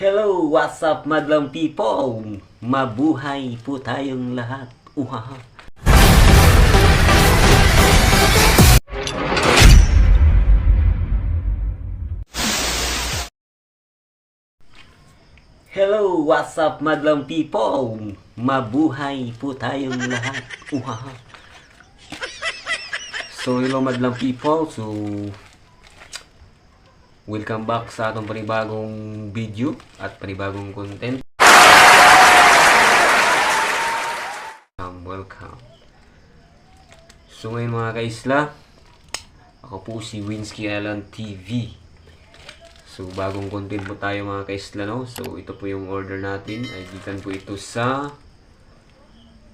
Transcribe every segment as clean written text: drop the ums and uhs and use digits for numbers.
Hello, what's up madlang people? Mabuhay po tayong lahat. Uhaha. Hello, what's up madlang people? Mabuhay po tayong lahat. Uhaha. So, hello madlang people. So, welcome back sa atong panibagong video at panibagong content. Welcome. So, ngayon mga kaisla, ako po si Winsky Alan TV. So, bagong content po tayo mga kaisla, no? So, ito po yung order natin. Ay, gikan po ito sa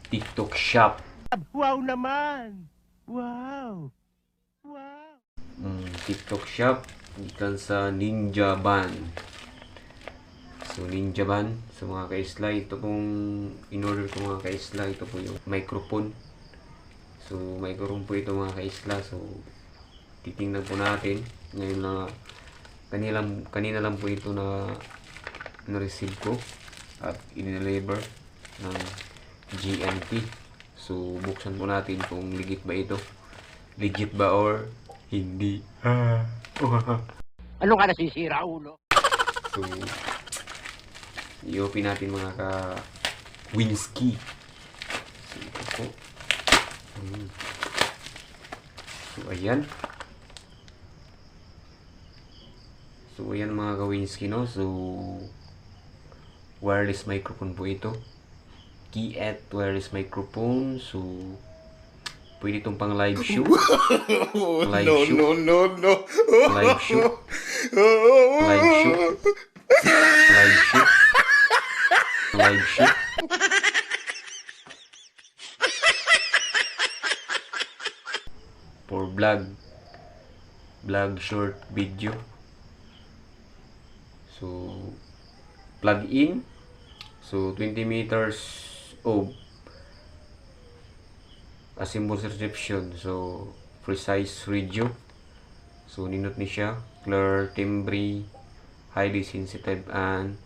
TikTok Shop. Wow naman! Wow! Wow! TikTok Shop. Gikan sa Ninja Ban. So, Ninja Ban. So, mga kaisla, ito pong in-order ko mga kaisla. Ito po yung microphone. So, microphone po ito mga kaisla. So, titingnan po natin. Ngayon na kanina lang po ito na-receive ko at in-deliver ng GNT. So, buksan po natin kung legit ba ito. Legit ba or hindi. Ano ka nasisira, ulo? So, i-open natin mga ka-Winsky. So, ito po. So, ayan. So, ayan mga ka-Winsky, no? So, wireless microphone po ito. Key-et wireless microphone. So, pwede itong pang live show. Live show. No. Live show. Live show. Live show. Live show. For vlog short video. So, plug in. So, 20 meters of assembled reception. So, precise radio. So, ninot ni siya. Clear, timbre, highly sensitive, and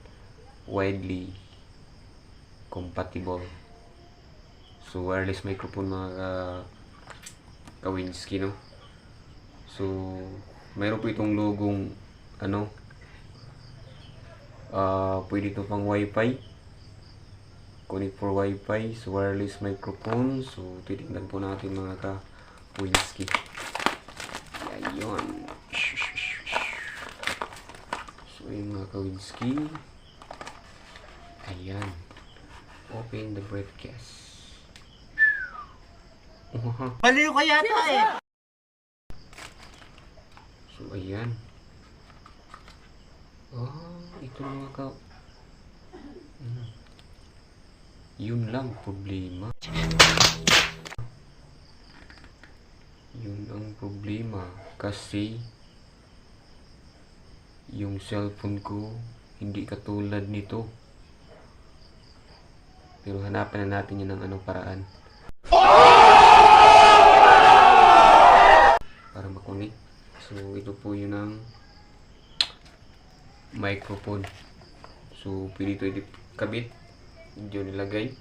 widely compatible. So, wireless microphone mga ka-Winsky, no? So, mayroon po itong logong pwede ito pang wifi, connect for wifi. So, wireless microphone. So, titignan po natin mga ka-Winsky. Ayun. So, yung mga ka-Winsky. Ayan. Open the broadcast. Baliw ka yata eh! So, ayan. Ito mga ka... Yun lang problema. Yun ang problema. Kasi yung cellphone ko hindi katulad nito. Pero hanapan na natin yun ng anong paraan. Para makunik. So, ito po yun ang microphone. So, pwede ito ikabit. Diyo nilagay.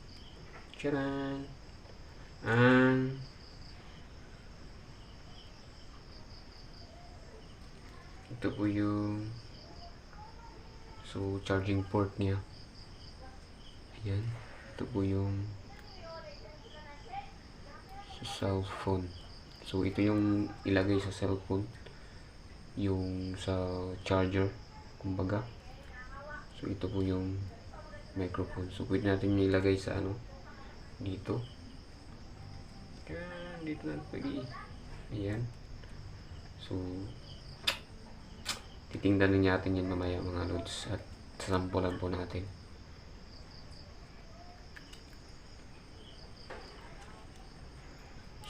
Tcharan! And ito po yung charging port niya. Ayan. Ito po yung cellphone. So, ito yung ilagay sa cellphone. Yung sa charger. Kumbaga. So, ito po yung microphone. So, pwede natin ilagay sa dito. Dito na pwede. Ayan. So, titingnan natin yan mamaya mga loads at sasampulan po natin.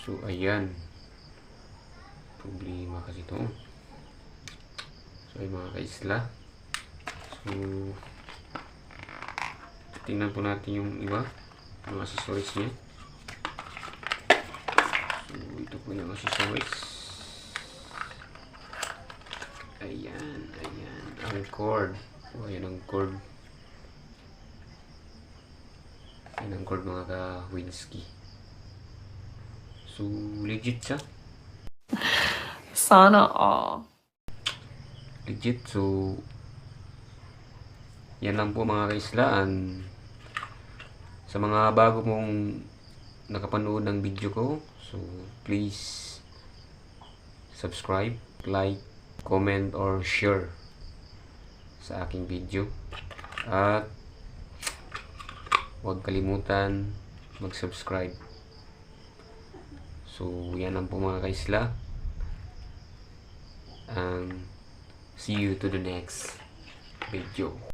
So, ayan. Problema kasi ito. So, ay mga kaisla. So, tingnan po natin yung iba. Yung accessories niya. So, ito po yung accessories. Ayan. Ang cord. So, ayan ang cord. Ayan ang cord mga ka-Winsky. So, legit siya. Sana all. Legit. So, yan lang po mga kaislaan. Sa mga bago mong nakapanood ng video ko, so please subscribe, like, comment, or share sa aking video. At huwag kalimutan mag-subscribe. So, yan lang po mga kaisla. And see you to the next video.